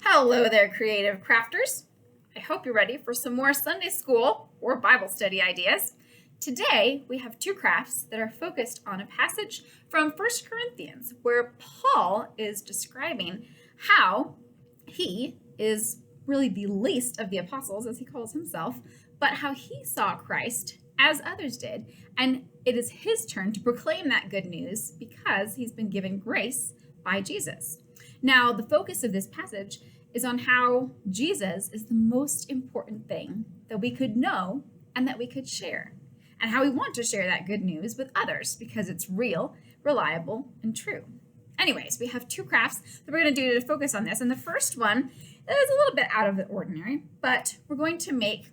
Hello there, creative crafters. I hope you're ready for some more Sunday school or Bible study ideas. Today, we have two crafts that are focused on a passage from 1 Corinthians where Paul is describing how he is really the least of the apostles, as he calls himself, but how he saw Christ as others did. And it is his turn to proclaim that good news because he's been given grace by Jesus. Now, the focus of this passage is on how Jesus is the most important thing that we could know and that we could share, and how we want to share that good news with others because it's real, reliable, and true. Anyways, we have two crafts that we're going to do to focus on this, and the first one is a little bit out of the ordinary, but we're going to make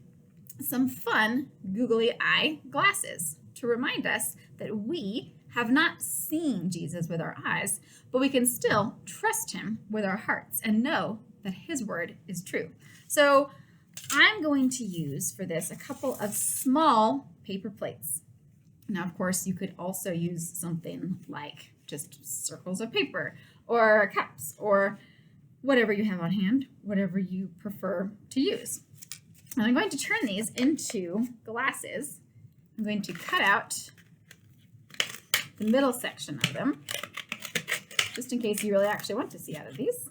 some fun googly eye glasses to remind us that we have not seen Jesus with our eyes, but we can still trust him with our hearts and know that his word is true. So I'm going to use for this a couple of small paper plates. Now, of course, you could also use something like just circles of paper or cups or whatever you have on hand, whatever you prefer to use. And I'm going to turn these into glasses. I'm going to cut out the middle section of them, just in case you really actually want to see out of these.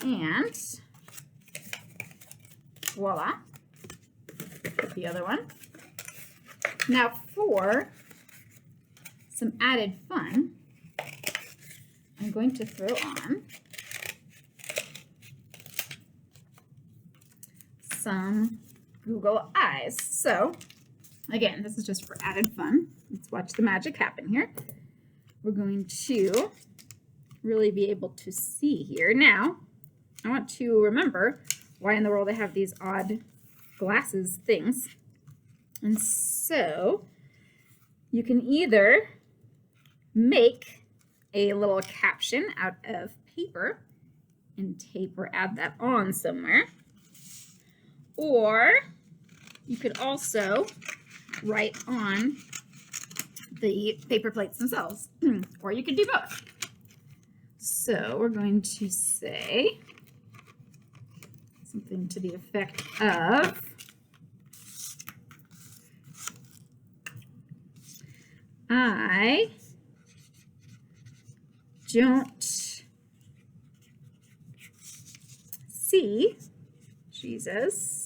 And voila, the other one. Now for some added fun, I'm going to throw on some Google eyes. So again, this is just for added fun. Let's watch the magic happen here. We're going to really be able to see here. Now, I want to remember why in the world I have these odd glasses things. And so you can either make a little caption out of paper and tape or add that on somewhere. Or you could also write on the paper plates themselves, or you could do both. So we're going to say something to the effect of, I don't see Jesus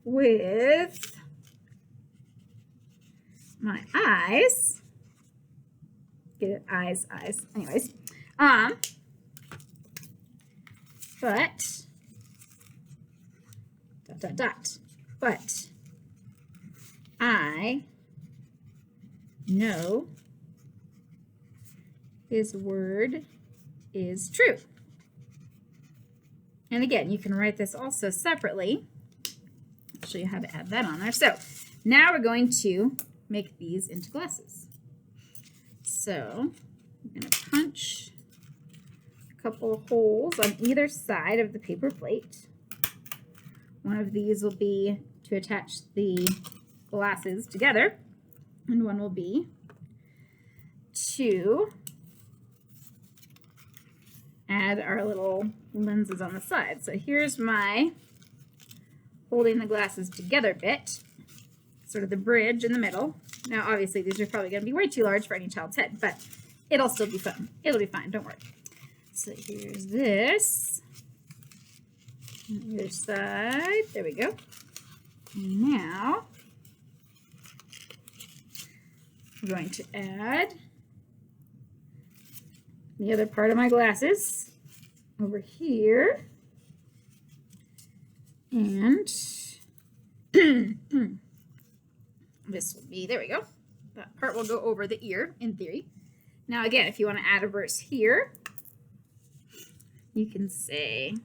with my eyes. Get it? Eyes. Anyways. But But I know his word is true. And again, you can write this also separately. I'll show you how to add that on there. So now we're going to make these into glasses. So I'm going to punch a couple of holes on either side of the paper plate. One of these will be to attach the glasses together, and one will be to add our little lenses on the side. So here's my holding the glasses together bit, sort of the bridge in the middle. Now, obviously, these are probably going to be way too large for any child's head, but it'll still be fun. It'll be fine, don't worry. So here's this. On the other side, there we go. And now, I'm going to add the other part of my glasses over here. And this will be, there we go. That part will go over the ear in theory. Now again, if you want to add a verse here, you can say,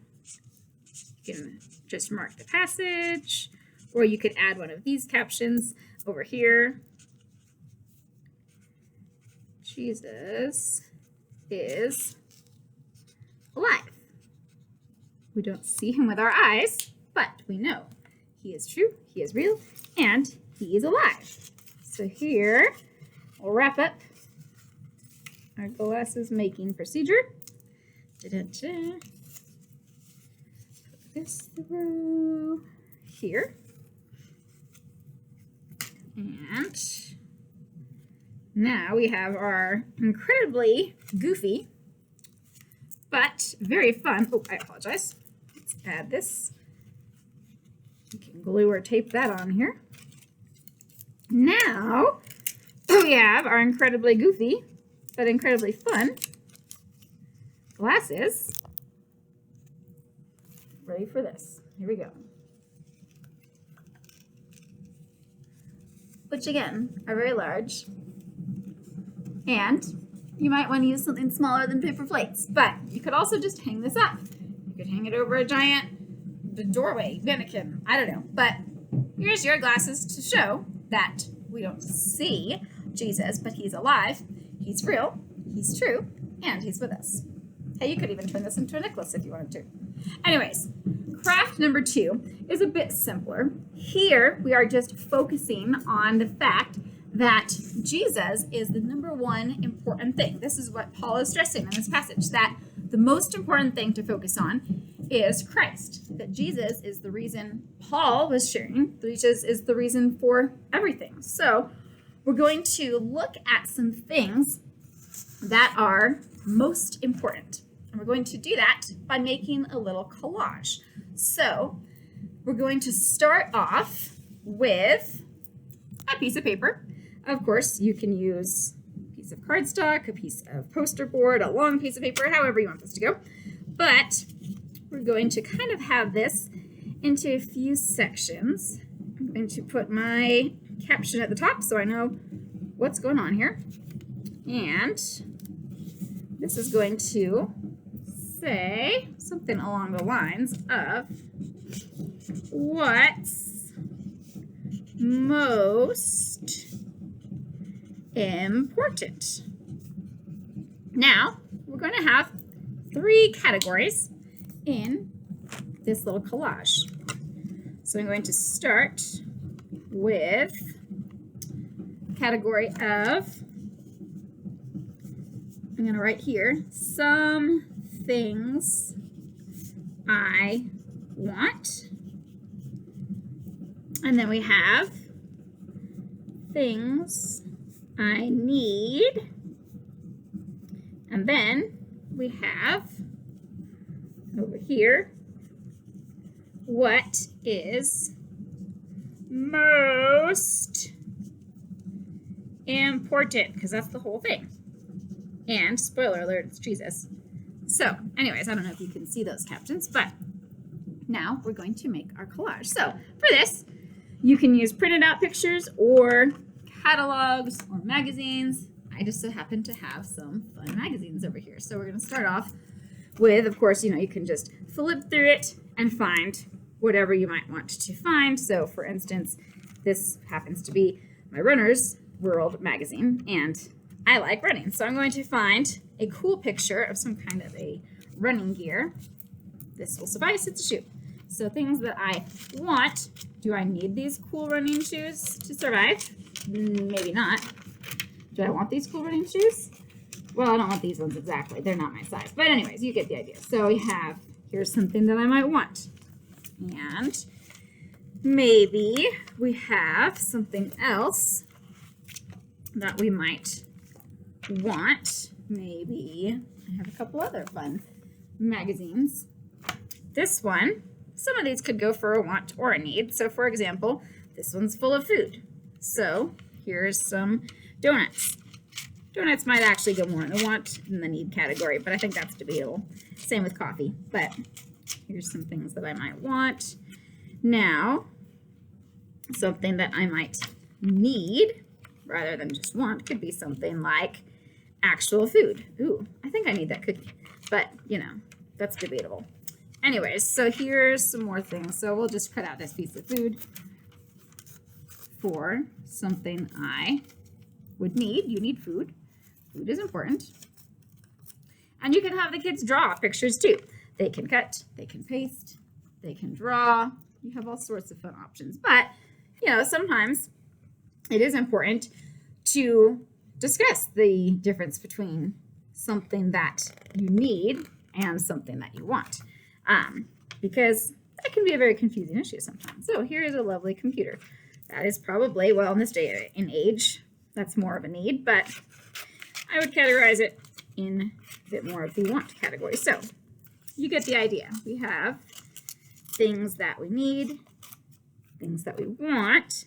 you can just mark the passage, or you could add one of these captions over here. Jesus is alive. We don't see him with our eyes, but we know he is true, he is real, and he is alive. So here, we'll wrap up our glasses making procedure. Da-da-da. Put this through here. And now we have our incredibly goofy, but very fun. Oh, I apologize. Let's add this. You can glue or tape that on here. Now we have our incredibly goofy, but incredibly fun glasses. Ready for this. Here we go. Which again are very large. And you might want to use something smaller than paper plates, but you could also just hang this up. You could hang it over a giant doorway, mannequin, I don't know. But here's your glasses to show that we don't see Jesus, but he's alive, he's real, he's true, and he's with us. Hey, you could even turn this into a necklace if you wanted to. Anyways, craft number 2 is a bit simpler. Here we are just focusing on the fact that Jesus is the number one important thing. This is what Paul is stressing in this passage, that the most important thing to focus on is Christ, that Jesus is the reason Paul was sharing. Jesus is the reason for everything. So we're going to look at some things that are most important. And we're going to do that by making a little collage. So we're going to start off with a piece of paper. Of course, you can use a piece of cardstock, a piece of poster board, a long piece of paper, however you want this to go. But we're going to kind of have this into a few sections. I'm going to put my caption at the top so I know what's going on here. And this is going to say something along the lines of what's most important. Now, we're going to have 3 categories in this little collage. So I'm going to start with category of, I'm going to write here, some things I want. And then we have things I need. And then we have over here what is most important, because that's the whole thing. And spoiler alert, it's Jesus. So anyways, I don't know if you can see those captions, but now we're going to make our collage. So for this, you can use printed out pictures or catalogs or magazines. I just so happen to have some fun magazines over here. So we're going to start off with, of course, you can just flip through it and find whatever you might want to find. So for instance, this happens to be my Runner's World magazine, and I like running. So I'm going to find a cool picture of some kind of a running gear. This will suffice, it's a shoe. So things that I want. Do I need these cool running shoes to survive? Maybe not. Do I want these cool running shoes? Well, I don't want these ones exactly. They're not my size. But anyways, you get the idea. So we have, here's something that I might want. And maybe we have something else that we might want. Maybe I have a couple other fun magazines. This one, some of these could go for a want or a need. So for example, this one's full of food. So here's some donuts. Donuts might actually go more in the want than the need category, but I think that's debatable. Same with coffee, but here's some things that I might want. Now, something that I might need rather than just want could be something like actual food. Ooh, I think I need that cookie, but that's debatable. Anyways, so here's some more things. So we'll just cut out this piece of food for something I would need. You need food. Food is important. And you can have the kids draw pictures too. They can cut, they can paste, they can draw. You have all sorts of fun options. But, sometimes it is important to discuss the difference between something that you need and something that you want, because that can be a very confusing issue sometimes. So here is a lovely computer. That is probably, well, in this day and age, that's more of a need, but I would categorize it in a bit more of the want category. So you get the idea. We have things that we need, things that we want,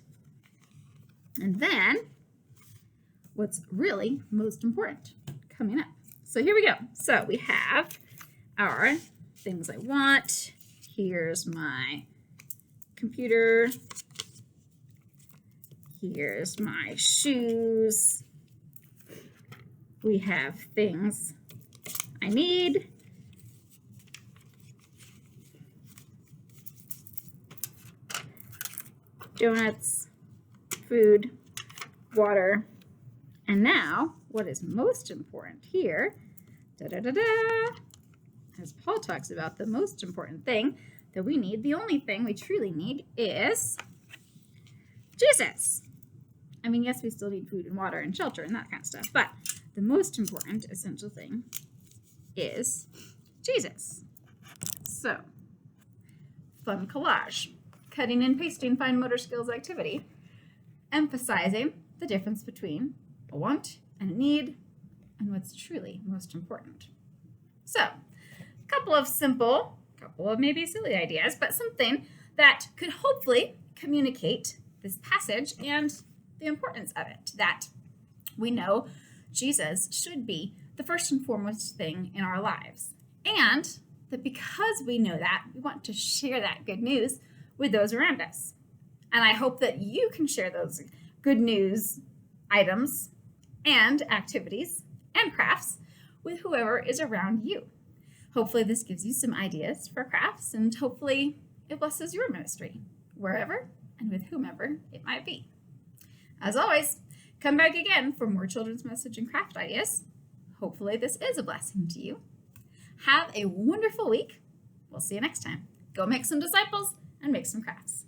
and then what's really most important coming up. So here we go. So we have our things I want. Here's my computer. Here's my shoes. We have things I need. Donuts, food, water, and now what is most important here, as Paul talks about, the most important thing that we need, the only thing we truly need is Jesus. I mean, yes, we still need food and water and shelter and that kind of stuff, but the most important essential thing is Jesus. So, fun collage. Cutting and pasting fine motor skills activity, emphasizing the difference between a want and a need and what's truly most important. So, a couple of simple, couple of maybe silly ideas, but something that could hopefully communicate this passage and the importance of it, that we know Jesus should be the first and foremost thing in our lives, and that because we know that, we want to share that good news with those around us. And I hope that you can share those good news items and activities and crafts with whoever is around you. Hopefully this gives you some ideas for crafts, and hopefully it blesses your ministry, wherever and with whomever it might be. As always, come back again for more children's message and craft ideas. Hopefully this is a blessing to you. Have a wonderful week. We'll see you next time. Go make some disciples and make some crafts.